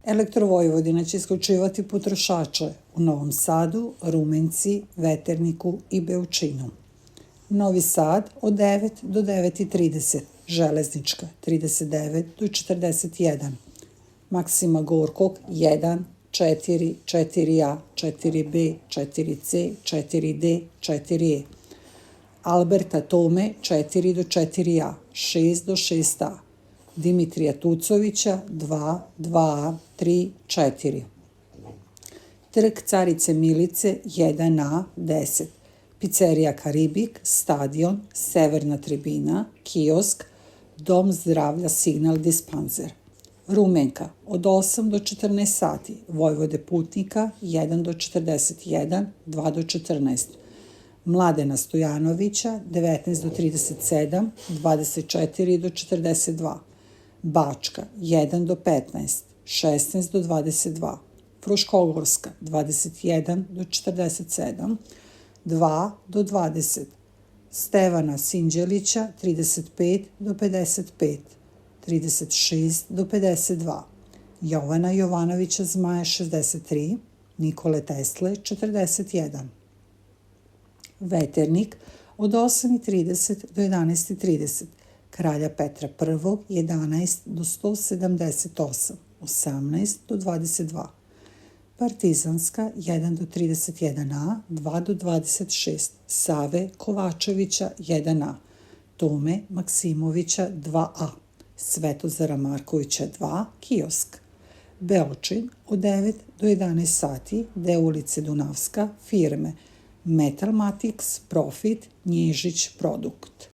Elektrovojvodina će isključivati potrošače u Novom Sadu, Rumenci, Veterniku i Beočinu. Novi Sad od 9 do 9:30, Železnička 39 do 41, Maksima Gorkog 1, 4, 4A, 4B, 4C, 4D, 4E, Alberta Tome 4 do 4A, 6 do 6A, Dimitrija Tucovića 2, 2A, 3, 4. Trg Carice Milice 1A, 10. Pizzerija Karibik, Stadion, Severna tribina, Kiosk, Dom zdravlja Signal dispanzer. Rumenka od 8 do 14 sati, Vojvode Putnika 1 do 41, 2 do 14. Mladena Stojanovića 19 do 37, 24 do 42. Bačka 1 do 15, 16 do 22. Fruškogorska 21 do 47, 2 do 20. Stevana Sinđelića 35 do 55, 36 do 52. Jovana Jovanovića Zmaja 63, Nikole Tesle 41. Veternik od 8:30 do 11:30, Kralja Petra I 11 do 178, 18 do 22. Partizanska 1 do 31A, 2 do 26, Save Kovačevića 1A, Tome Maksimovića 2A, Svetozara Markovića 2, Kiosk. Beočin od 9 do 11 sati, deo ulice Dunavska, firme Metalmatics, Profit, Nježić Produkt.